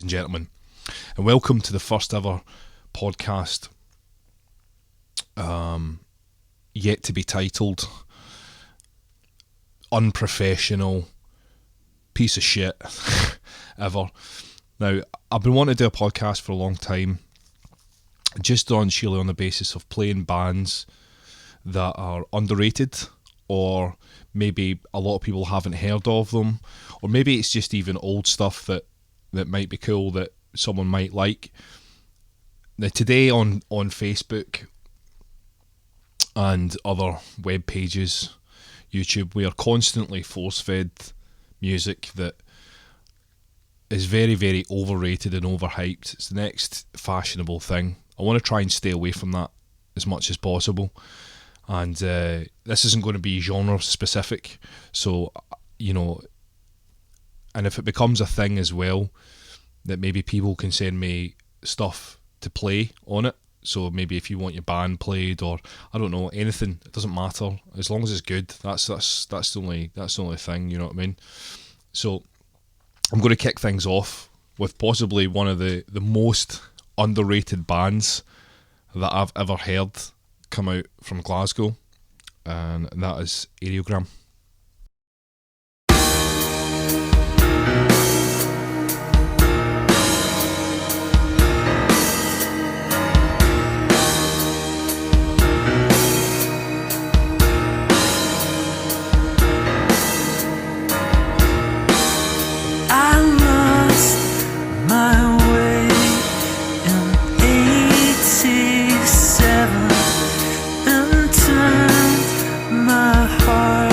and gentlemen, and welcome to the first ever podcast, yet to be titled Unprofessional Piece of Shit Ever. Now, I've been wanting to do a podcast for a long time, just sheerly on the basis of playing bands that are underrated, or maybe a lot of people haven't heard of them, or maybe it's just even old stuff that might be cool that someone might like. Now, today on Facebook and other web pages, YouTube, we are constantly force-fed music that is very, very overrated and overhyped. It's the next fashionable thing. I want to try and stay away from that as much as possible. And this isn't going to be genre specific, so and if it becomes a thing as well, that maybe people can send me stuff to play on it. So maybe if you want your band played, or I don't know, anything, it doesn't matter as long as it's good. That's the only thing, you know what I mean? So I'm going to kick things off with possibly one of the most underrated bands that I've ever heard come out from Glasgow, and that is Aereogramme. My heart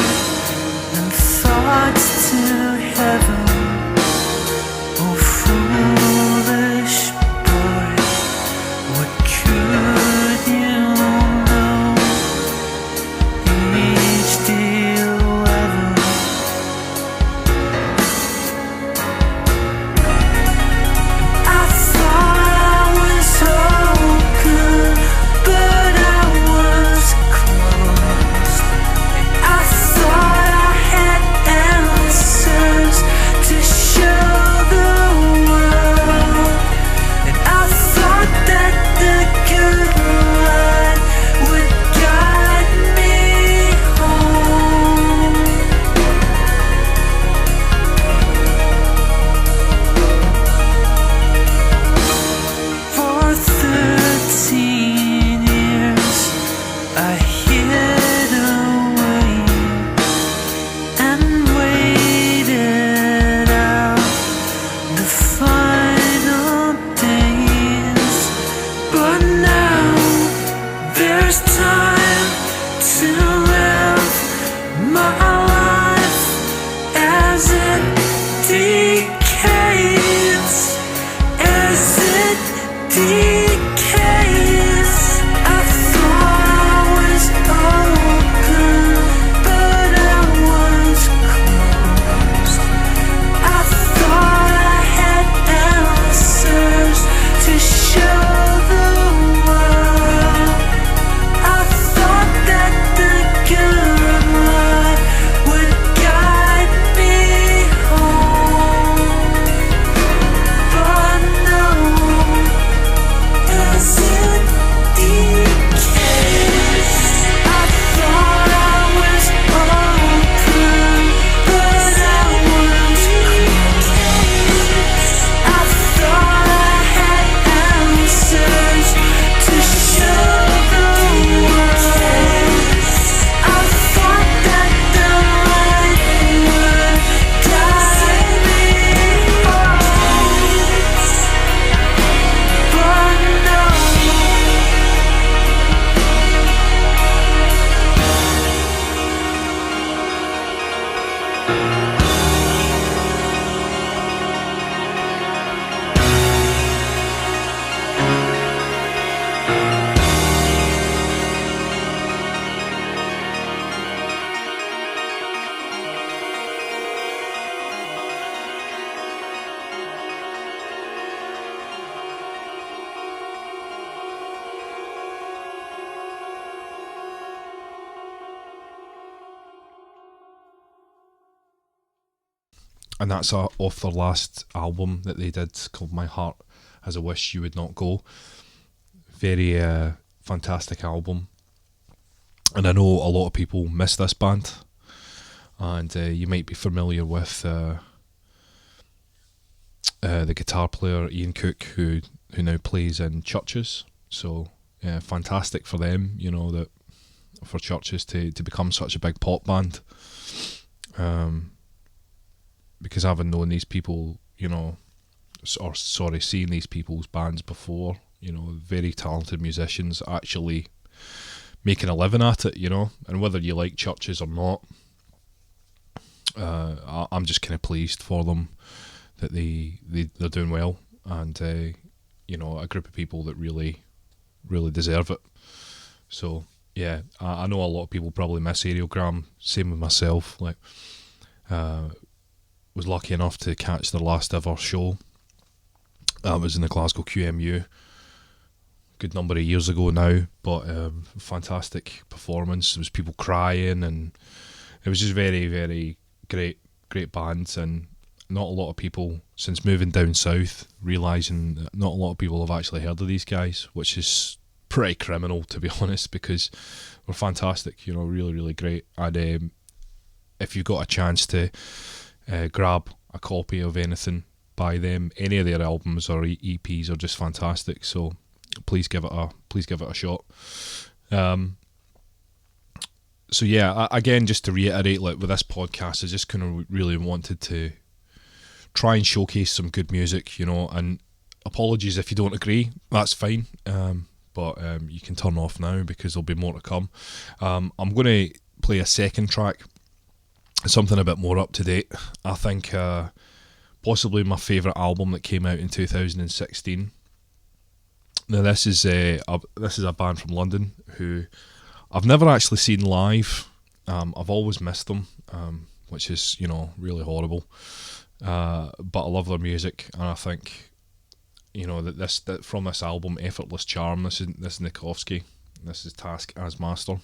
and that's off their last album that they did called My Heart Has a Wish You Would Not Go. Very fantastic album, and I know a lot of people miss this band, and you might be familiar with the guitar player Ian Cook, who now plays in Churches. So yeah, fantastic for them, that for Churches to become such a big pop band, because having known these people, seeing these people's bands before, very talented musicians actually making a living at it, and whether you like Churches or not, I'm just kind of pleased for them that they're doing well, and a group of people that really deserve it. So yeah, I know a lot of people probably miss Aereogramme, same with myself. Like, was lucky enough to catch their last ever show. It was in the Glasgow QMU, good number of years ago now, but fantastic performance. There was people crying, and it was just very, very great bands, and not a lot of people, since moving down south, realising that not a lot of people have actually heard of these guys, which is pretty criminal, to be honest, because they're fantastic, really, really great. And if you've got a chance to grab a copy of anything by them, any of their albums or EPs are just fantastic, so please give it a shot. So yeah, again, just to reiterate, like with this podcast, I just kind of really wanted to try and showcase some good music, and apologies if you don't agree, that's fine, but you can turn off now because there'll be more to come. I'm going to play a second track, something a bit more up to date. I think possibly my favourite album that came out in 2016. Now this is a band from London who I've never actually seen live. I've always missed them, which is really horrible. But I love their music, and I think that from this album, Effortless Charm. This is Nitkowski. This is Task as Master.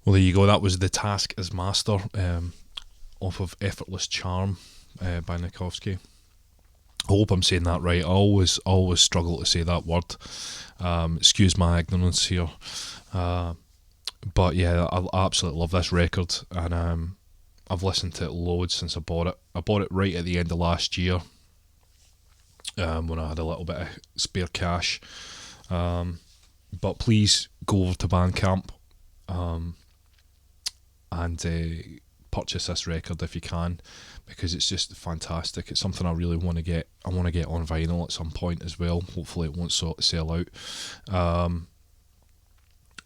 Well, there you go. That was The Task is Master, off of Effortless Charm by Nitkowski. I hope I'm saying that right. I always struggle to say that word. Excuse my ignorance here. But yeah, I absolutely love this record, and I've listened to it loads since I bought it. I bought it right at the end of last year, when I had a little bit of spare cash. But please go over to Bandcamp and purchase this record if you can, because it's just fantastic. It's something I really want to get. I want to get on vinyl at some point as well. Hopefully it won't sell out.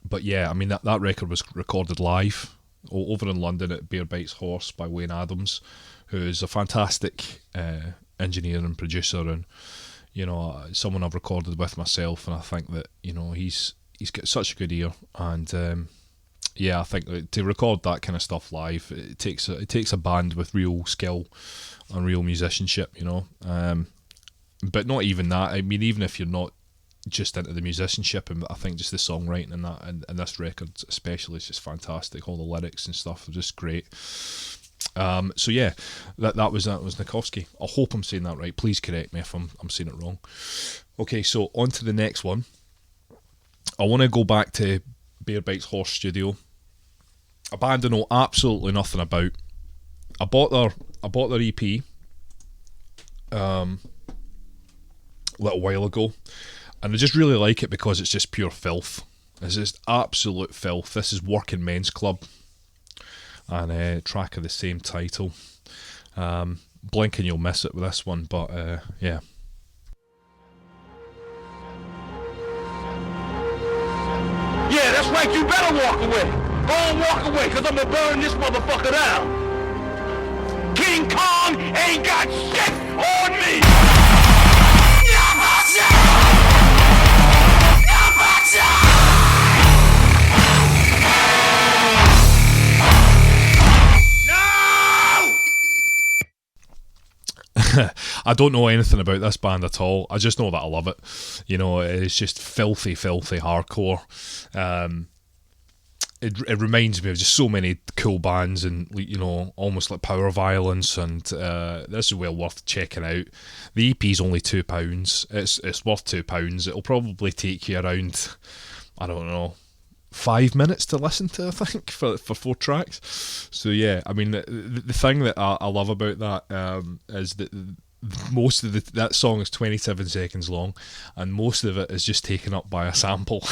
But yeah, I mean, that record was recorded live over in London at Bear Bites Horse by Wayne Adams, who is a fantastic engineer and producer, and someone I've recorded with myself, and I think that he's got such a good ear, and yeah, I think that to record that kind of stuff live, it takes a band with real skill and real musicianship, but not even that. I mean, even if you're not just into the musicianship, and I think just the songwriting and that, and this record especially is just fantastic. All the lyrics and stuff are just great. So yeah, that was Nitkowski. I hope I'm saying that right. Please correct me if I'm saying it wrong. Okay, so on to the next one. I want to go back to Bear Bites Horse Studio, a band I know absolutely nothing about. I bought their EP a little while ago, and I just really like it because it's just pure filth. It's just absolute filth. This is Workin Men's Club, and a track of the same title. Blink and you'll miss it with this one, but yeah. Yeah, that's right, you better walk away. Go on, walk away, cause I'm gonna burn this motherfucker down. King Kong ain't got shit on me! I don't know anything about this band at all. I just know that I love it. It's just filthy hardcore. It reminds me of just so many cool bands, and almost like Power Violence, and this is well worth checking out. The EP's only £2. It's worth £2. It'll probably take you around, I don't know, 5 minutes to listen to, I think, for 4 tracks. So yeah, I mean, the thing that I love about that is that most of that song is 27 seconds long, and most of it is just taken up by a sample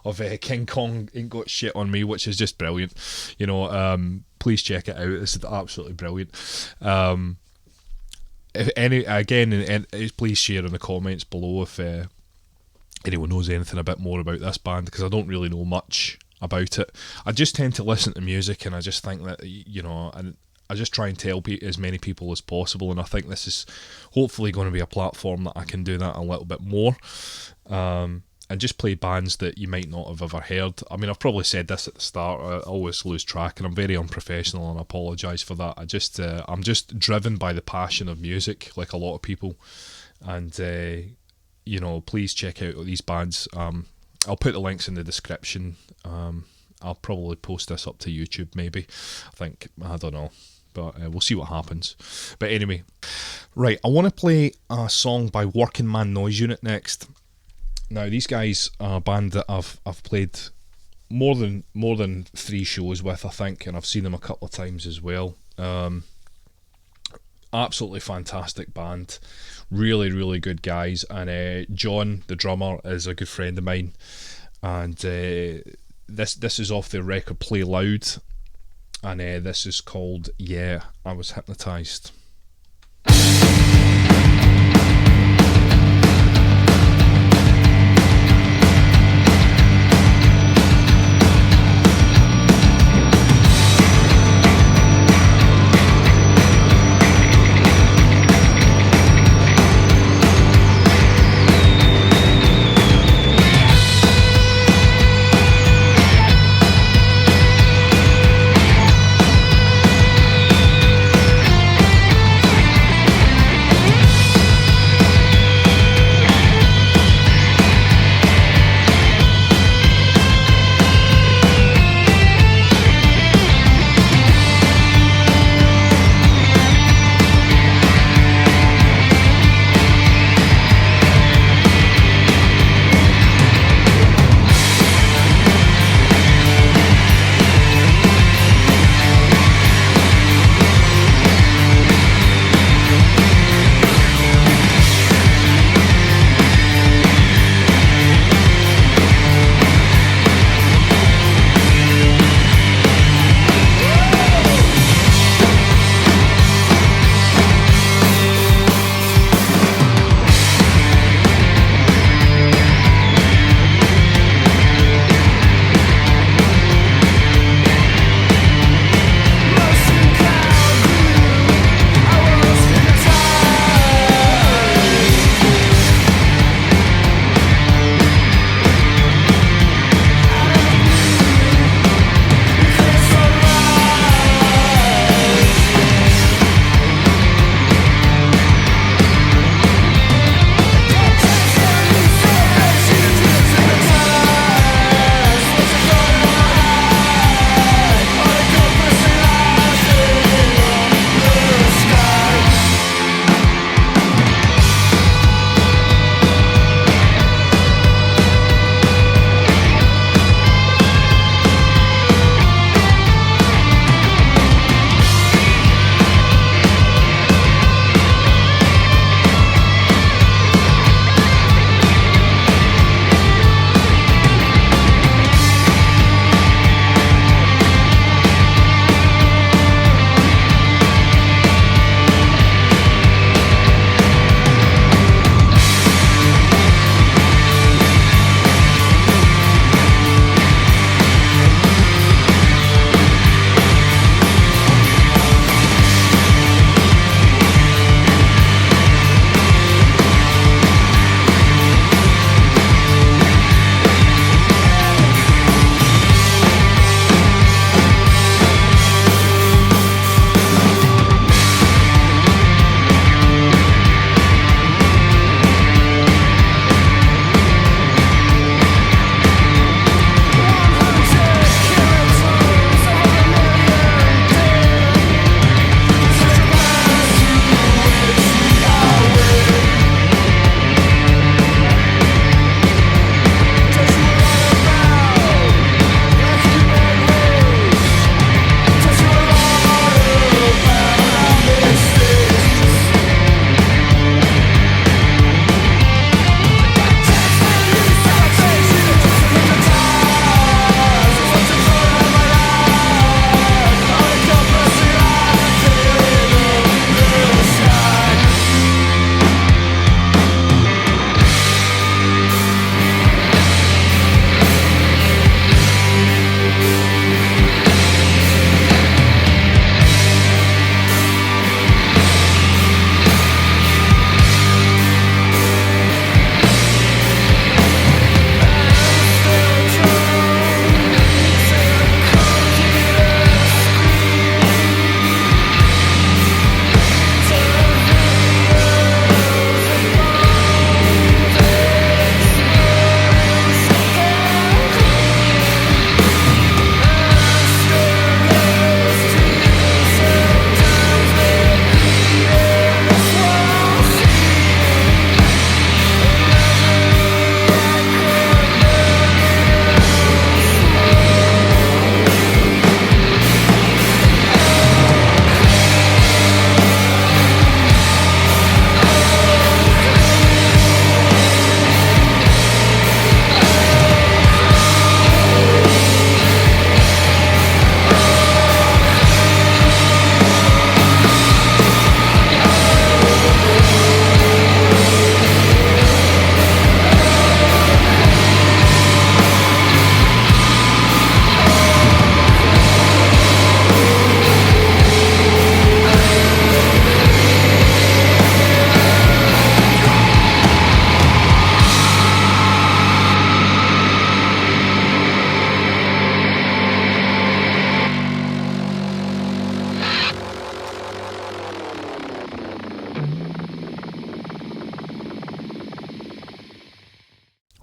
of King Kong Ain't Got Shit on Me, which is just brilliant. Please check it out. This is absolutely brilliant. Please share in the comments below if anyone knows anything a bit more about this band, because I don't really know much about it. I just tend to listen to music, and I just think that and I just try and tell as many people as possible, and I think this is hopefully going to be a platform that I can do that a little bit more, and just play bands that you might not have ever heard. I mean, I've probably said this at the start. I always lose track, and I'm very unprofessional, and I apologise for that. I'm just driven by the passion of music, like a lot of people, and please check out these bands. I'll put the links in the description. I'll probably post this up to YouTube, maybe. I don't know, but we'll see what happens. But anyway, right, I want to play a song by Working Man Noise Unit next. Now, these guys are a band that I've played more than 3 shows with, I think, and I've seen them a couple of times as well. Absolutely fantastic band, really, really good guys, and John, the drummer, is a good friend of mine, and this is off their record Play Loud, and this is called Yeah, I Was Hypnotized.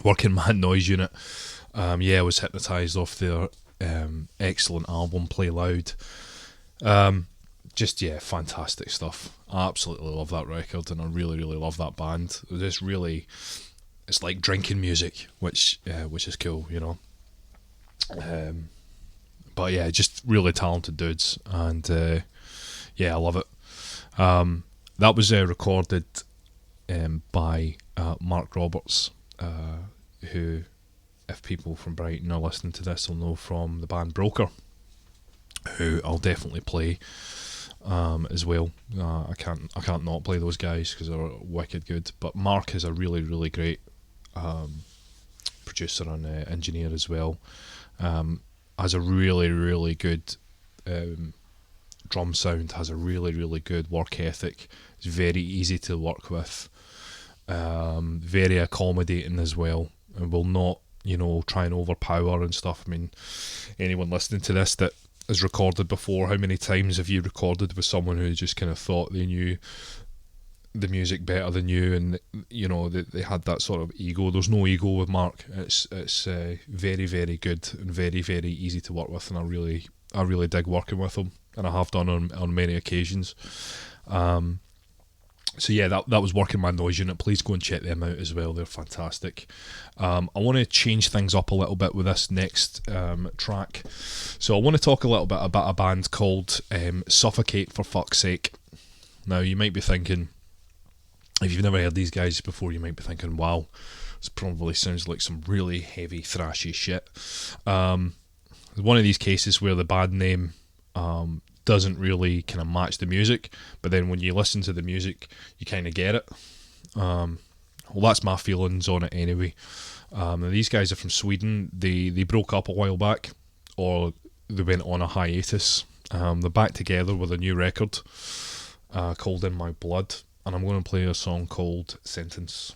Working Man Noise Unit. I was hypnotized off their excellent album Play Loud. Fantastic stuff. I absolutely love that record, and I really, really love that band. It's like drinking music, which is cool, you know. Just really talented dudes, and I love it. That was recorded by Mark Roberts, who, if people from Brighton are listening to this, will know from the band Broker, who I'll definitely play as well. I can't not play those guys because they're wicked good. But Mark is a really, really great producer and engineer as well. Has a really, really good drum sound, has a really, really good work ethic. It's very easy to work with, very accommodating as well, and will not, try and overpower and stuff. I mean, anyone listening to this that has recorded before, how many times have you recorded with someone who just kind of thought they knew the music better than you, and they had that sort of ego? There's no ego with Mark. It's very, very good and very, very easy to work with, and I really dig working with him, and I have done on many occasions. That was Working Man Noise Unit. Please go and check them out as well. They're fantastic. I want to change things up a little bit with this next track. So I want to talk a little bit about a band called Suffocate, for fuck's sake. Now, you might be thinking, if you've never heard these guys before, you might be thinking, wow, this probably sounds like some really heavy, thrashy shit. One of these cases where the band name doesn't really kind of match the music, but then when you listen to the music, you kind of get it. Well, that's my feelings on it anyway. These guys are from Sweden. They broke up a while back, or they went on a hiatus. They're back together with a new record called In My Blood, and I'm going to play a song called Sentence.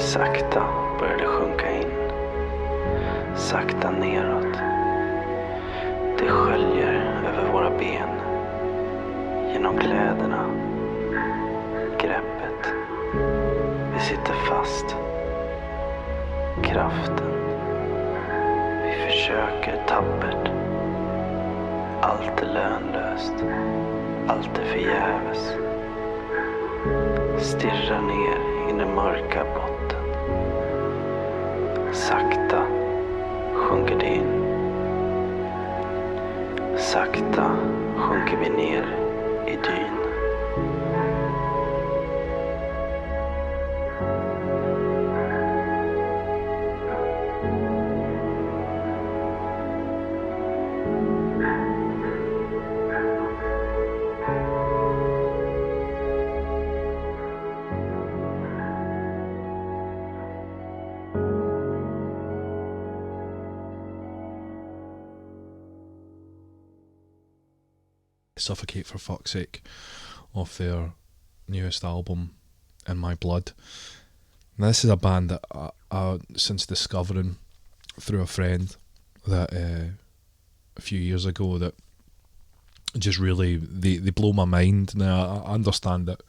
Sakta börjar det sjunka in. Sakta neråt. Det sköljer över våra ben. Genom kläderna. Greppet. Vi sitter fast. Kraften. Vi försöker tappert. Allt är lönlöst. Allt är förgäves. Stirrar ner i den mörka botten. Sakta sjunker det in. Sakta sjunker vi ner i dyn. Suffocate, for fuck's sake, off their newest album, In My Blood. Now, this is a band that I since discovering through a friend that a few years ago, that just really they blow my mind. Now I understand that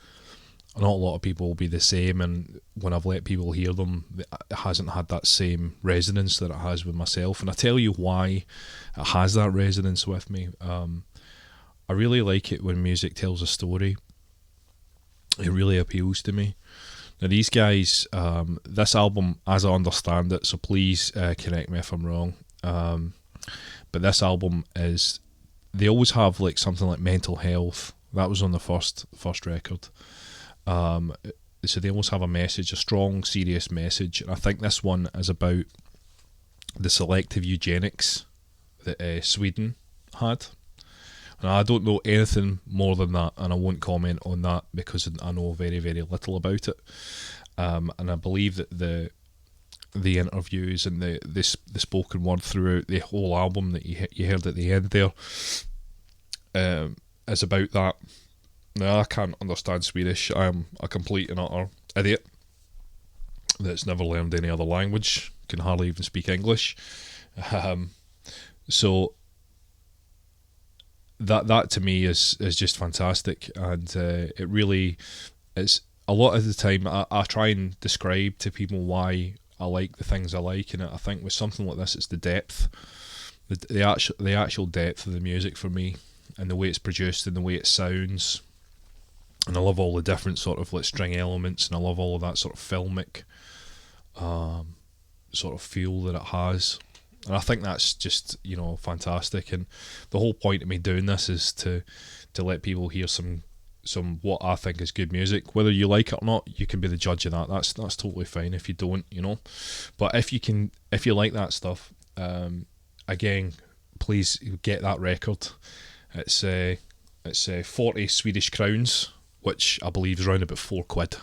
not a lot of people will be the same, and when I've let people hear them, it hasn't had that same resonance that it has with myself. And I tell you why it has that resonance with me. I really like it when music tells a story. It really appeals to me. Now these guys, this album, as I understand it, so please correct me if I'm wrong, but this album is, they always have like something like mental health. That was on the first record. So they always have a message, a strong, serious message. And I think this one is about the selective eugenics that Sweden had. And I don't know anything more than that, and I won't comment on that because I know very, very little about it. And I believe that the interviews and the spoken word throughout the whole album that you heard at the end there is about that. Now, I can't understand Swedish. I'm a complete and utter idiot that's never learned any other language, can hardly even speak English. So that to me is just fantastic, and it really is. A lot of the time I try and describe to people why I like the things I like, and I think with something like this, it's the depth, the actual depth of the music for me, and the way it's produced and the way it sounds. And I love all the different sort of like string elements, and I love all of that sort of filmic sort of feel that it has. And I think that's just, fantastic. And the whole point of me doing this is to let people hear some what I think is good music. Whether you like it or not, you can be the judge of that. That's totally fine if you don't, But if you like that stuff, again, please get that record. It's 40 Swedish crowns, which I believe is around about £4.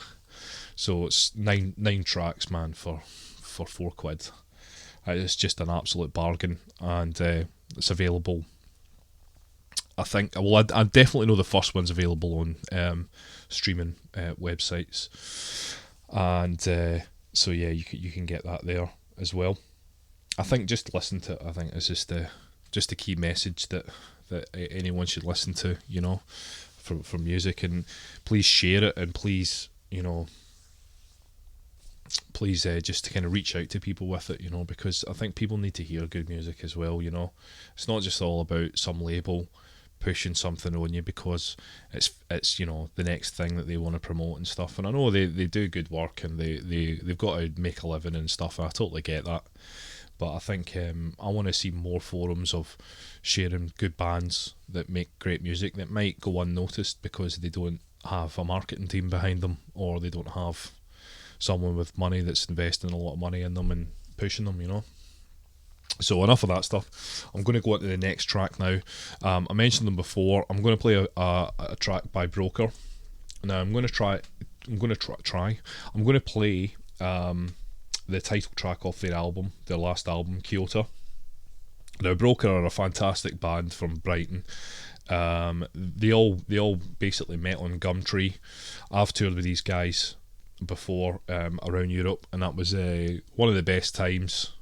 So it's nine tracks, man, for £4. It's just an absolute bargain, and it's available. I think, well, I definitely know the first one's available on streaming websites, and so yeah, you can get that there as well. I think just listen to it. I think it's just a key message that anyone should listen to, for music, and please share it, and please, please just to kind of reach out to people with it, because I think people need to hear good music as well. It's not just all about some label pushing something on you because it's the next thing that they want to promote and stuff. And I know they do good work, and they've got to make a living and stuff, and I totally get that. But I think I want to see more forums of sharing good bands that make great music that might go unnoticed because they don't have a marketing team behind them, or they don't have someone with money that's investing a lot of money in them and pushing them, So enough of that stuff. I'm going to go into the next track now. I mentioned them before. I'm going to play a track by Broker. Now I'm going to play the title track off their last album, Quixota. Now Broker are a fantastic band from Brighton. They all basically met on Gumtree. I've toured with these guys before around Europe, and that was one of the best times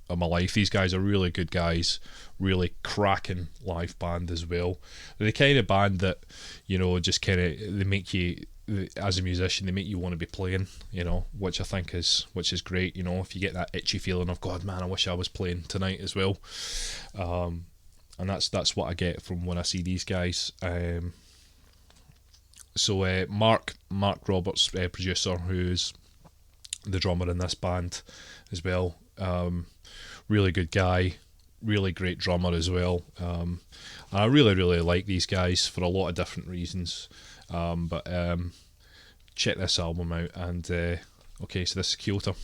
of my life. These guys are really good guys, really cracking live band as well. They're the kind of band that, you know, just kind of, they make you, as a musician, they make you want to be playing, you know, which I think is great. You know, if you get that itchy feeling of, God, man, I wish I was playing tonight as well. And that's what I get from when I see these guys. So Mark Roberts, producer, who's the drummer in this band as well. Really good guy, really great drummer as well. And I really, really like these guys for a lot of different reasons. But check this album out. And okay, so this is Quixota.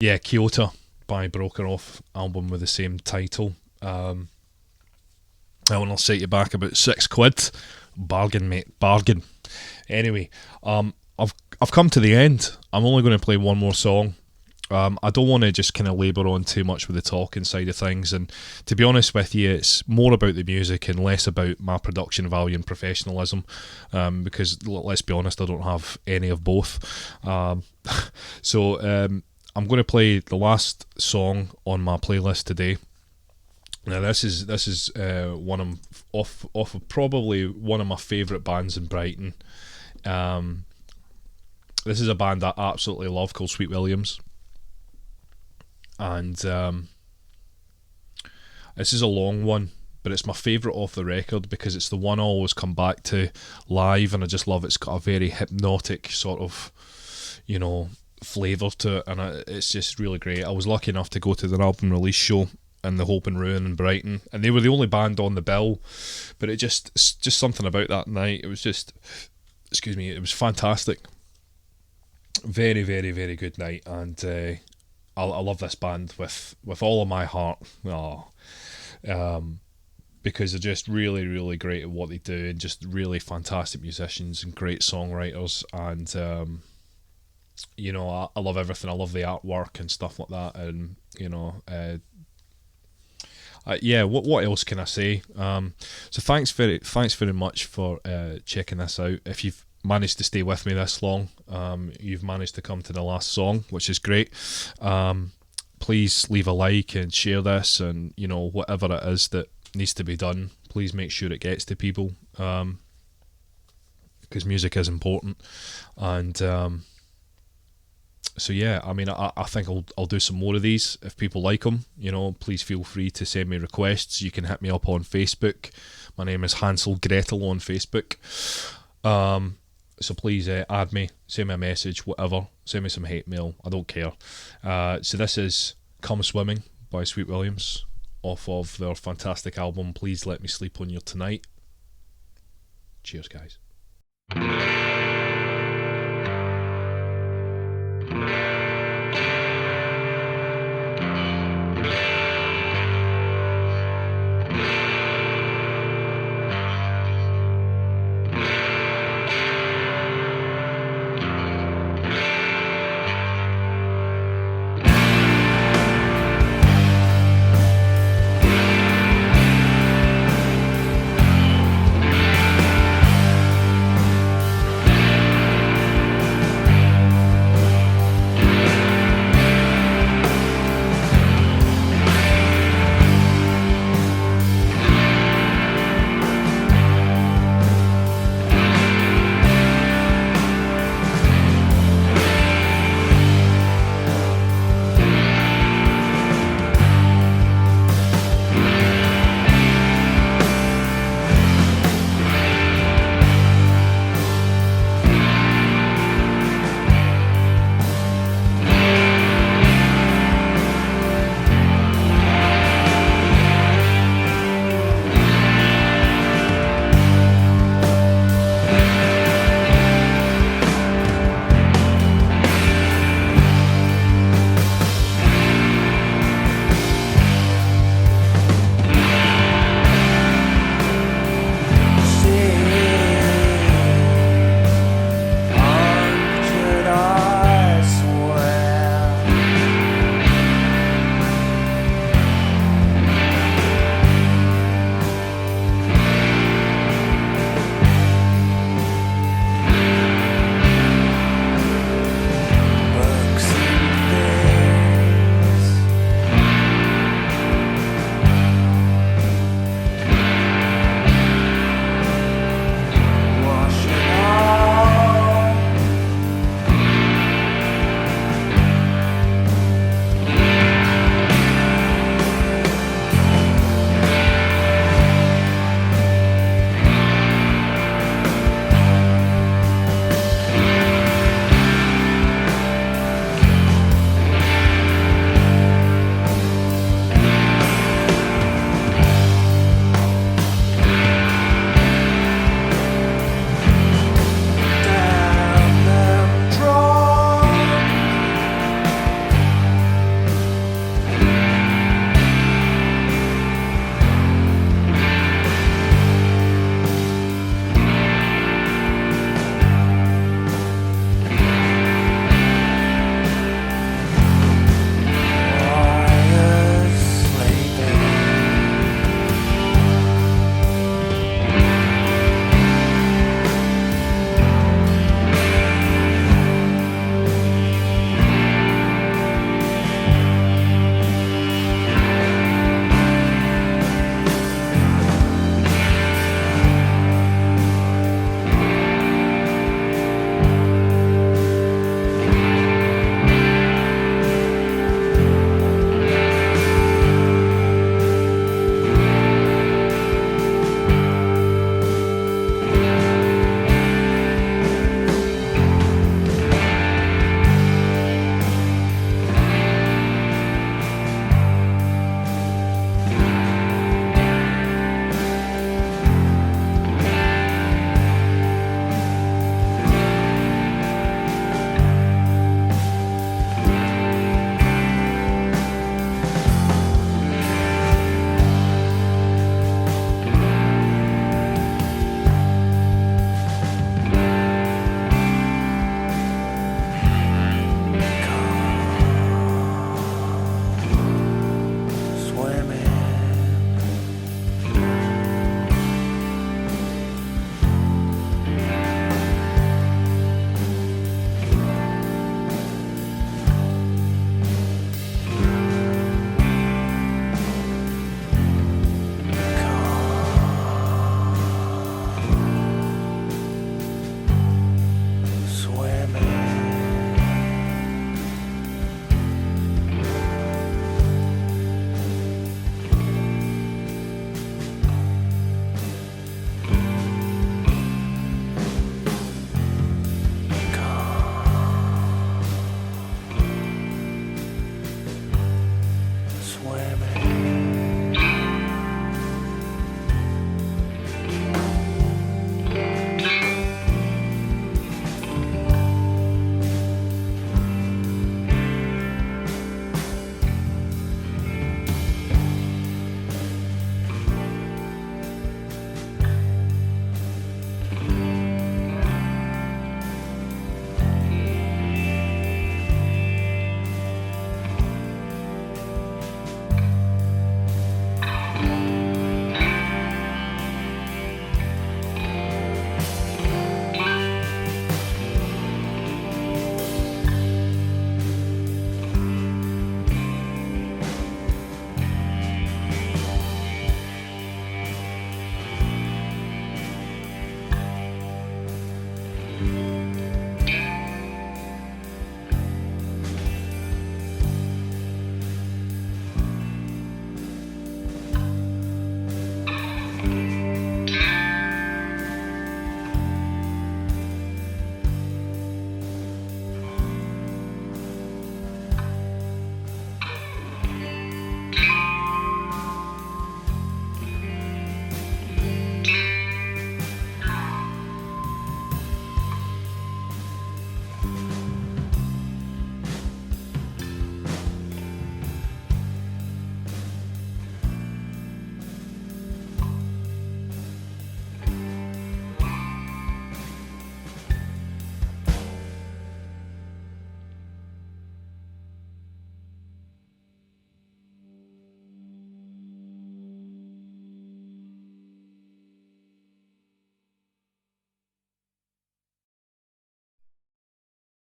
Yeah, Quixota by Broken Off, album with the same title. That one will set you back about £6. Bargain, mate, bargain. Anyway, I've come to the end. I'm only going to play one more song I don't want to just kind of labour on too much with the talking side of things, and to be honest with you, it's more about the music and less about my production value and professionalism, because let's be honest, I don't have any of both. So I'm going to play the last song on my playlist today. Now this is one of probably one of my favourite bands in Brighton. This is a band I absolutely love called Sweet Williams. And this is a long one, but it's my favourite off the record because it's the one I always come back to live, and I just love it's got a very hypnotic sort of, flavour to it, and it's just really great. I was lucky enough to go to their album release show in the Hope and Ruin in Brighton, and they were the only band on the bill, but it's just something about that night. It was just, it was fantastic. Very, very, very good night, and I love this band with all of my heart. Because they're just really, really great at what they do, and just really fantastic musicians and great songwriters. And I love everything. I love the artwork and stuff like that. And what else can I say? So thanks very much for checking this out. If you've managed to stay with me this long, you've managed to come to the last song, which is great. Please leave a like and share this, and whatever it is that needs to be done, please make sure it gets to people, because music is important. And so yeah, I mean, I think I'll do some more of these if people like them. Please feel free to send me requests. You can hit me up on Facebook. My name is Hansel Gretel on Facebook. So please add me, send me a message, whatever. Send me some hate mail. I don't care. So this is Come Swimming by Sweet Williams off of their fantastic album Please Let Me Sleep On You Tonight. Cheers, guys.